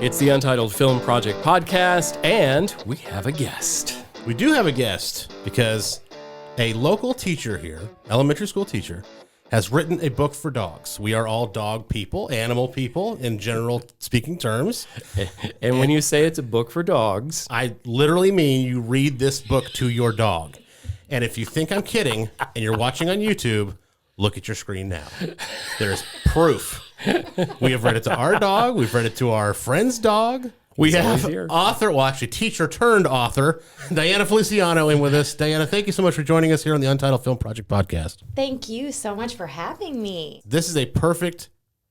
It's the Untitled Film Project Podcast, and we have a guest. We do have a guest because a local teacher here, elementary school teacher, has written a book for dogs. We are all dog people, animal people in general speaking terms. And when you say it's a book for dogs, I literally mean you read this book to your dog. And if you think I'm kidding and you're watching on YouTube, look at your screen now. There's proof. We have read it to our dog. We've read it to our friend's dog. We have author, well, actually teacher turned author, Diana Feliciano in with us. Diana, thank you so much for joining us here on the Untitled Film Project Podcast. Thank you so much for having me. This is a perfect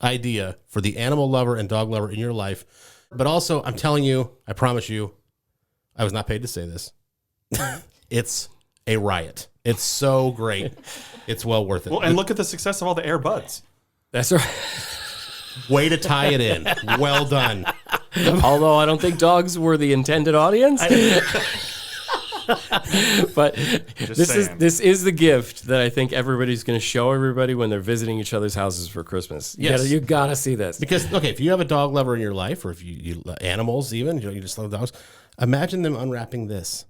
idea for the animal lover and dog lover in your life. But also, I'm telling you, I promise you, I was not paid to say this. It's a riot. It's so great. It's well worth it. Well, and look at the success of all the Airbuds. that's right. Way to tie it in. Well done. Although I don't think dogs were the intended audience. But this is the gift that I think everybody's going to show everybody when they're visiting each other's houses for Christmas. Yes. You gotta see this. Because, okay, if you have a dog lover in your life, or if you animals even, you just love dogs, imagine them unwrapping this.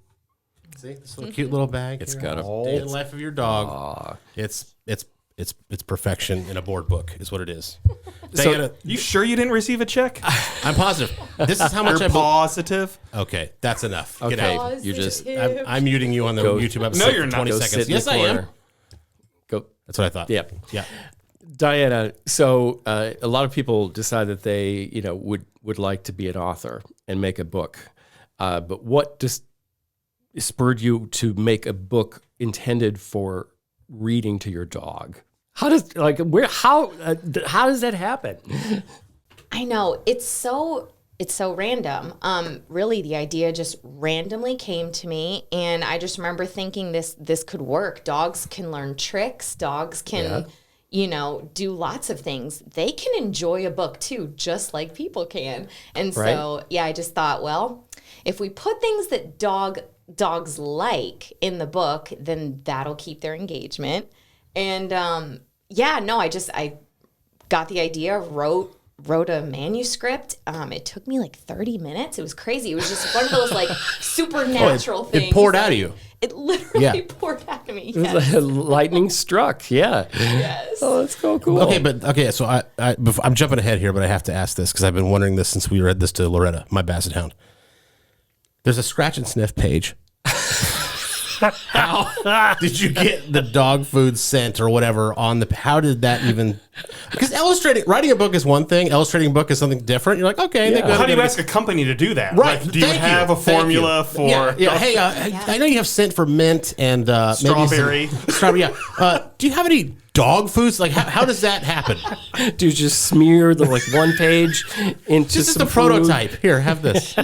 See, this little cute little bag. It's here. got a day in the life of your dog. It's perfection in a board book is what it is. So, you sure you didn't receive a check? I'm positive. This is how much You're positive? Okay, that's enough. Get Okay, out. you just I'm muting you on the YouTube episode. No, you're for not. 20 go seconds. sit in Yes, the I corner. am. Go. That's what I thought. Yep. Yeah. Diana, so a lot of people decide that they, would like to be an author and make a book. But what just spurred you to make a book intended for reading to your dog? How does that happen? I know it's so random. Really, the idea just randomly came to me, and I just remember thinking this could work. Dogs can learn tricks. Dogs can, do lots of things. They can enjoy a book too, just like people can. And so, I just thought, well, if we put things that dogs like in the book, then that'll keep their engagement. And I got the idea, wrote a manuscript. It took me like 30 minutes. It was crazy. It was just one of those like supernatural things. It poured out of you. It literally poured out of me. It was like lightning struck. Yeah. Yes. Oh, that's so cool. Okay, so I'm jumping ahead here, but I have to ask this because I've been wondering this since we read this to Loretta, my basset hound. There's a scratch and sniff page. How did you get the dog food scent or whatever on the? How did that even? Because writing a book is one thing. Illustrating a book is something different. You're like, okay, How do you ask a company to do that? Right? Like, do you have a formula for? Yeah. Hey, I know you have scent for mint and strawberry. Strawberry. Yeah. Do you have any dog foods? Like, how does that happen? Do you just smear the one page into Just some a prototype. Here, have this.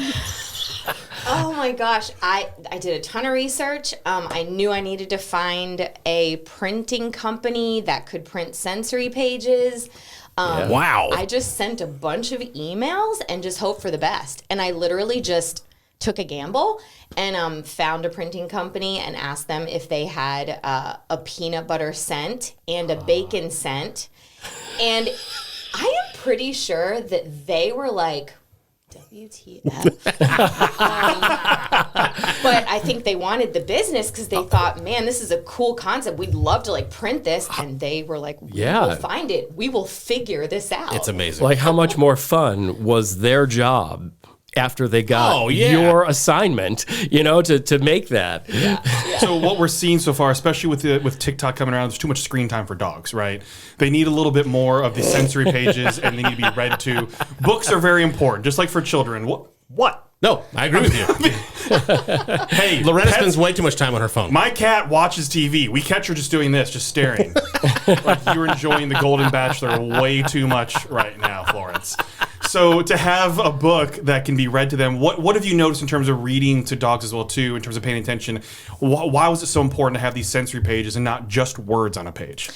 Oh my gosh, I did a ton of research. I knew I needed to find a printing company that could print sensory pages. Wow. I just sent a bunch of emails and just hoped for the best. And I literally just took a gamble and found a printing company and asked them if they had a peanut butter scent and a bacon scent. And I am pretty sure that they were like, WTF. But I think they wanted the business because they thought, man, this is a cool concept. We'd love to print this. And they were like, we'll find it. We will figure this out. It's amazing. Like, how much more fun was their job after they got your assignment, to make that? Yeah. So what we're seeing so far, especially with TikTok coming around, there's too much screen time for dogs, right? They need a little bit more of the sensory pages, and they need to be read to. Books are very important, just like for children. What? No, I agree with you. Hey, Loretta spends way too much time on her phone. My cat watches TV. We catch her just doing this, just staring. Like you're enjoying The Golden Bachelor way too much right now, Florence. So to have a book that can be read to them, what have you noticed in terms of reading to dogs as well, too, in terms of paying attention? Why was it so important to have these sensory pages and not just words on a page?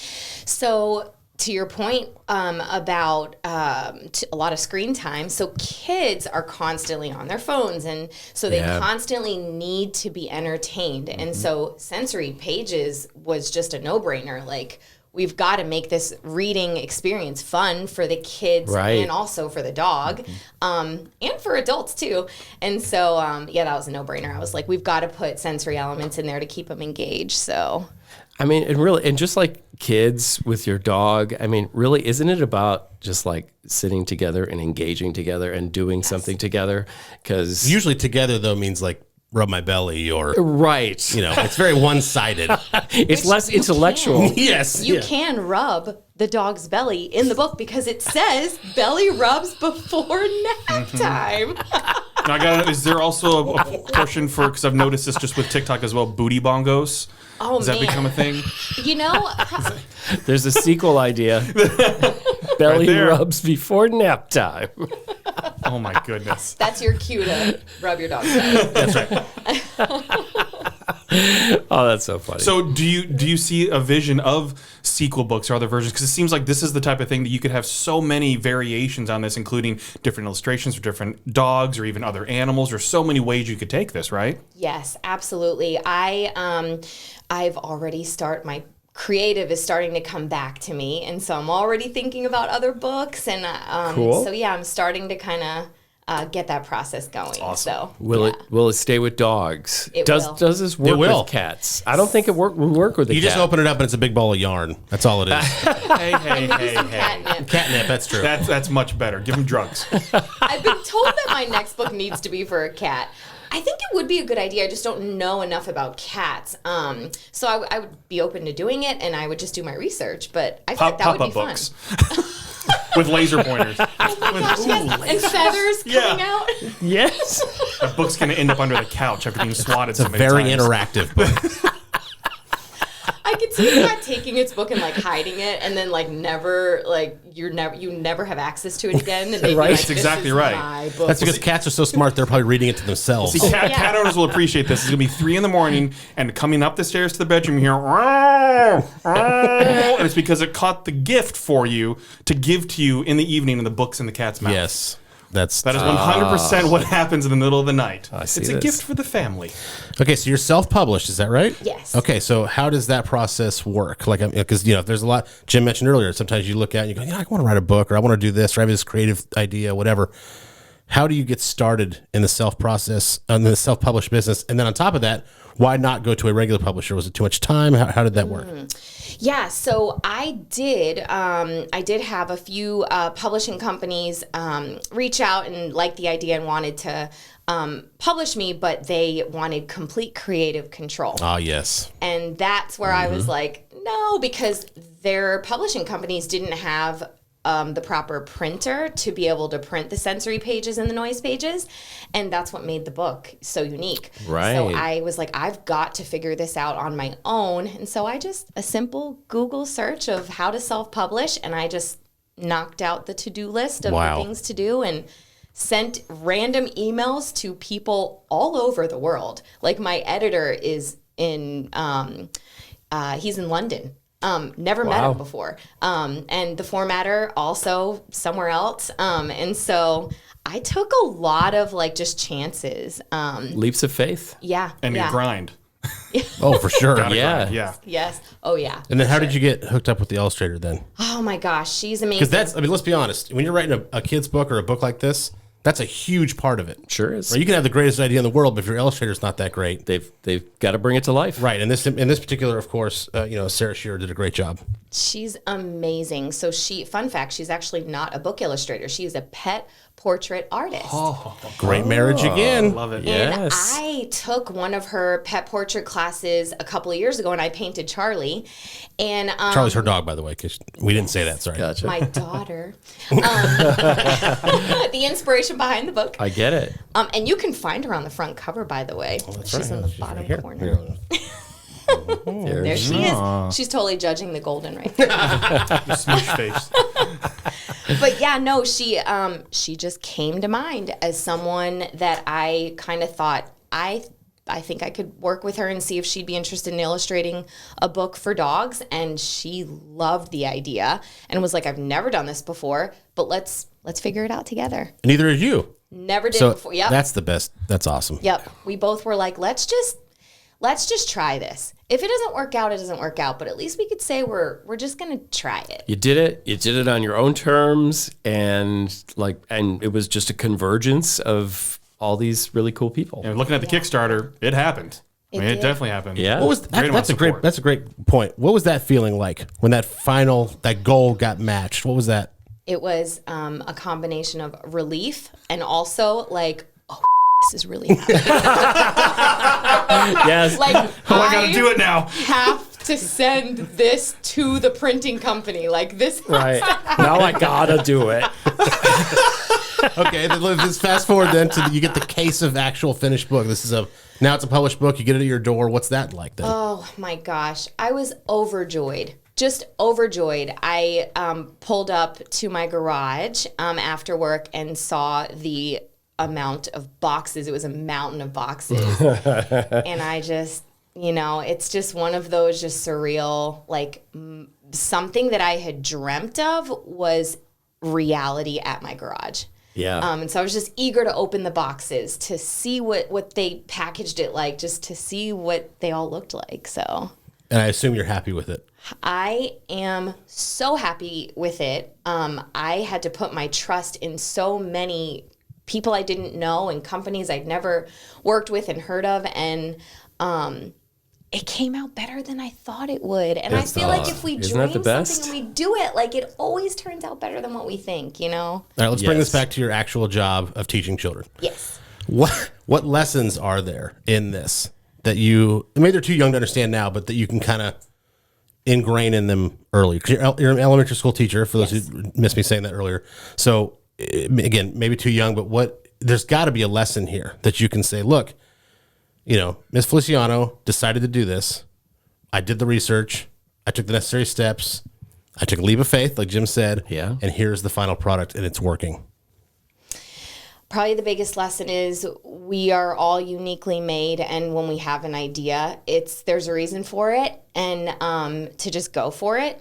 So to your point about a lot of screen time, so kids are constantly on their phones, and so they constantly need to be entertained. And so sensory pages was just a no-brainer. Like, we've got to make this reading experience fun for the kids Right. and also for the dog, and for adults too. And so, that was a no-brainer. I was like, we've got to put sensory elements in there to keep them engaged. So, I mean, and just like kids with your dog, I mean, really, isn't it about just like sitting together and engaging together and doing something together? Because Usually together, though, means like rub my belly or, right, it's very one-sided. it's less intellectual. Yes. you can rub the dog's belly in the book because it says belly rubs before nap time. Now, is there also a portion for, because I've noticed this just with TikTok as well, booty bongos? Oh, Does that man. become a thing? There's a sequel idea. Belly there. rubs before nap time. Oh my goodness. That's your cue to rub your dog's belly. That's right. Oh, that's so funny. So do you see a vision of sequel books or other versions? Because it seems like this is the type of thing that you could have so many variations on this, including different illustrations for different dogs or even other animals. There's so many ways you could take this, right? Yes, absolutely. I've already my creative is starting to come back to me, and so I'm already thinking about other books, and Cool. so yeah, I'm starting to kind of get that process going. awesome. So Will it stay with dogs? It does will. does this work will. with cats? I don't think it would work with the You cat. just open it up and it's a big ball of yarn. That's all it is. Hey. catnip. Catnip, that's true. That's much better. Give them drugs. I've been told that my next book needs to be for a cat. I think it would be a good idea. I just don't know enough about cats. So I would be open to doing it, and I would just do my research. But I think that would be Pop-up fun. books. With laser pointers. And feathers coming out. Yes. That book's going to end up under the couch after being swatted so many Very times. interactive book. I could see a cat taking its book and like hiding it, and then like never like you never have access to it again. And they'd be Right. like, That's "This exactly is right. my book." That's because cats are so smart, they're probably reading it to themselves. See, cat owners will appreciate this. It's going to be 3 a.m, and coming up the stairs to the bedroom, you hear, and it's because it caught the gift for you to give to you in the evening in the book's in the cat's mouth. Yes. That is 100% what happens in the middle of the night. see It's a this. gift for the family. Okay, so you're self-published, is that right? Yes. Okay, so how does that process work? Like, because there's a lot. Jim mentioned earlier. Sometimes you look at it and you go, I want to write a book, or I want to do this, or I have this creative idea, whatever. How do you get started in the self-published business? And then on top of that, why not go to a regular publisher? Was it too much time? How did that work? Yeah, so I did have a few publishing companies reach out and like the idea and wanted to publish me, but they wanted complete creative control. Ah, yes. And that's where I was like, no, because their publishing companies didn't have the proper printer to be able to print the sensory pages and the noise pages. And that's what made the book so unique. Right. So I was like, I've got to figure this out on my own. And so a simple Google search of how to self-publish, and I just knocked out the to-do list of Wow. the things to do and sent random emails to people all over the world. Like my editor is he's in London. Never met him before. And the formatter also somewhere else. And so I took a lot of like just chances. Leaps of faith. Yeah. And yeah. you grind. Oh, for sure. Yeah. Yeah. Yes. Oh yeah. And then how did you get hooked up with the illustrator then? Oh my gosh, she's Because amazing. let's be honest. When you're writing a kid's book or a book like this, that's a huge part of it. Sure is. Right? You can have the greatest idea in the world, but if your illustrator's not that great. They've got to bring it to life. Right. And in this particular, of course, Sarah Shearer did a great job. She's amazing. So fun fact, she's actually not a book illustrator. She is a pet portrait artist. Great marriage again. Love it. And Yes. I took one of her pet portrait classes a couple of years ago, and I painted Charlie. And Charlie's her dog, by the way, because we didn't say that. Sorry. Gotcha. my daughter, the inspiration behind the book. I get it. And you can find her on the front cover, by the way. She's in the bottom Here. corner. There she is. She's totally judging the golden right there. Smooch face. But yeah, no, she just came to mind as someone that I kind of thought I think I could work with her and see if she'd be interested in illustrating a book for dogs. And she loved the idea and was like, I've never done this before, but let's figure it out together. Neither did you. Never did So before. Yep. that's the best. That's awesome. Yep. We both were like, let's let's just try this. If it doesn't work out, it doesn't work out. But at least we could say we're just gonna try it. You did it. You did it on your own terms, and it was just a convergence of all these really cool people. And looking at the Kickstarter, it happened. It definitely happened. Yeah. What was that's a great point. What was that feeling like when that goal got matched? What was that? It was a combination of relief and also like, oh, this is really happening. Yes. Like, I gotta do it now. Have to send this to the printing company. Like this. Right. Now I gotta do it. Okay, let's fast forward then to you get the case of actual finished book. Now it's a published book. You get it at your door. What's that like then? Oh my gosh, I was overjoyed. Just overjoyed. I pulled up to my garage after work and saw the amount of boxes. It was a mountain of boxes. And I just, it's just one of those just surreal, like something that I had dreamt of was reality at my garage. Yeah. And so I was just eager to open the boxes to see what they packaged it like, just to see what they all looked like. So. And I assume you're happy with it. I am so happy with it. I had to put my trust in so many people I didn't know and companies I'd never worked with and heard of. And it came out better than I thought it would. And I feel like if we dream something and we do it, like it always turns out better than what we think, All right, let's bring this back to your actual job of teaching children. Yes. What lessons are there in this that maybe they're too young to understand now, but that you can kind of ingrain in them early? Because you're an elementary school teacher, for those who missed me saying that earlier. So again, maybe too young, but there's got to be a lesson here that you can say, look, Miss Feliciano decided to do this. I did the research. I took the necessary steps. I took a leap of faith, like Jim said. Yeah. And here's the final product, and it's working. Probably the biggest lesson is we are all uniquely made, and when we have an idea, there's a reason for it, and to just go for it,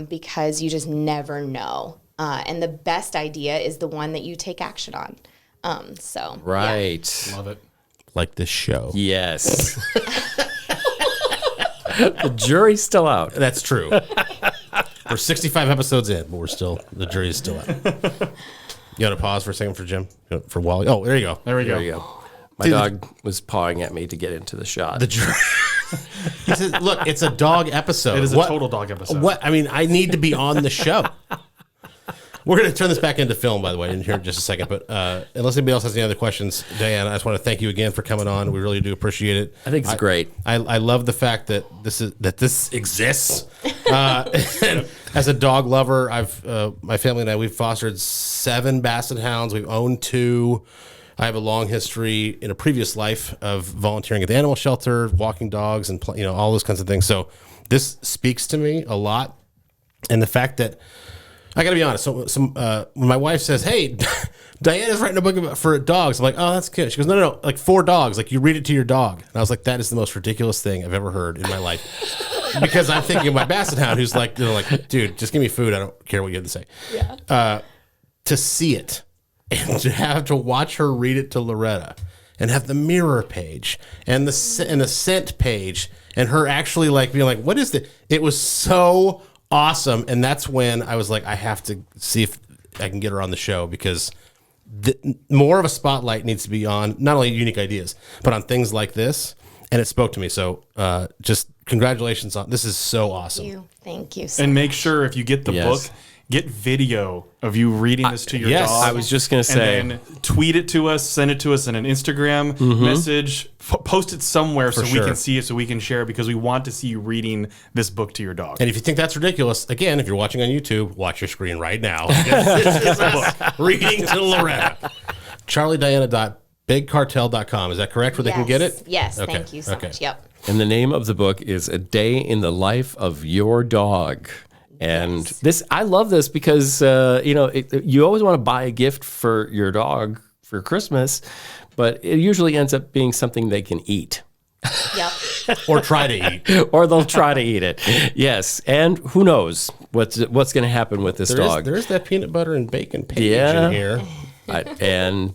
because you just never know. And the best idea is the one that you take action on. Right. Yeah. Love it. Like this show. Yes. The jury's still out. That's true. We're 65 episodes in, but the jury is still out. You want to pause for a second for Jim? For Wally? Oh, there you go. There we There you go. My dog was pawing at me to get into the shot. The jury. He says, look, it's a dog episode. It is a total dog episode. I need to be on the show. We're going to turn this back into film, by the way, in here in just a second. But unless anybody else has any other questions, Diane, I just want to thank you again for coming on. We really do appreciate it. I think it's great. I love the fact that this exists. And as a dog lover, my family and I, we've fostered 7 Basset Hounds. We've owned 2. I have a long history in a previous life of volunteering at the animal shelter, walking dogs, and all those kinds of things. So this speaks to me a lot, and the fact that. I got to be honest. So when my wife says, "Hey, Diane is writing a book for dogs," I'm like, "Oh, that's good." She goes, "No, like 4 dogs. Like you read it to your dog." And I was like, "That is the most ridiculous thing I've ever heard in my life," because I'm thinking of my Basset Hound, who's like, "Dude, just give me food. I don't care what you have to say." Yeah. To see it and to have to watch her read it to Loretta and have the mirror page and the scent page and her actually like being like, "What is this?" It was so awesome. And that's when I was like, I have to see if I can get her on the show, because more of a spotlight needs to be on not only unique ideas, but on things like this. And it spoke to me. So just congratulations on this. Is so awesome. Thank you. And make sure if you get the book, get video of you reading this to your dog. I was just going to say. And then tweet it to us, send it to us in an Instagram message, post it somewhere so we can see it, so we can share it, because we want to see you reading this book to your dog. And if you think that's ridiculous, again, if you're watching on YouTube, watch your screen right now. This is a book reading to Loretta. CharlieDiana.BigCartel.com. Is that correct, where they can get it? Yes. Okay. Thank you so much. Yep. And the name of the book is A Day in the Life of Your Dog. And this, I love this because, you always want to buy a gift for your dog for Christmas, but it usually ends up being something they can eat. Yep. Or try to eat. Or they'll try to eat it. Yes. And who knows what's going to happen with this dog. There's that peanut butter and bacon page in here. You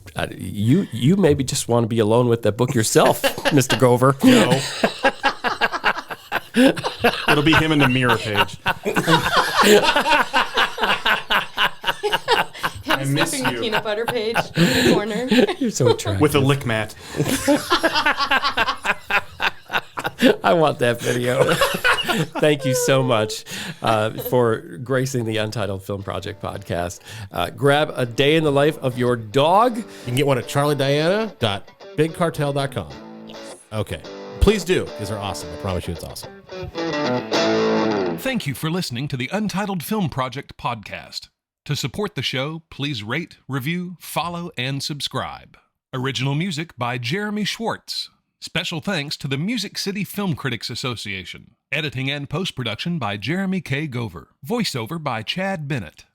maybe just want to be alone with that book yourself, Mr. Gover. No. It'll be him in the mirror page. I miss Sniffing the you. peanut butter page in the corner. You're so attractive. With a lick mat. I want that video. Thank you so much for gracing the Untitled Film Project podcast. Grab a day in the life of your dog. You can get one at charliediana.bigcartel.com. Yes. Okay. Please do, because they're awesome. I promise you it's awesome. Thank you for listening to the Untitled Film Project podcast. To support the show, please rate, review, follow, and subscribe. Original music by Jeremy Schwartz. Special thanks to the Music City Film Critics Association. Editing and post-production by Jeremy K. Gover. Voiceover by Chad Bennett.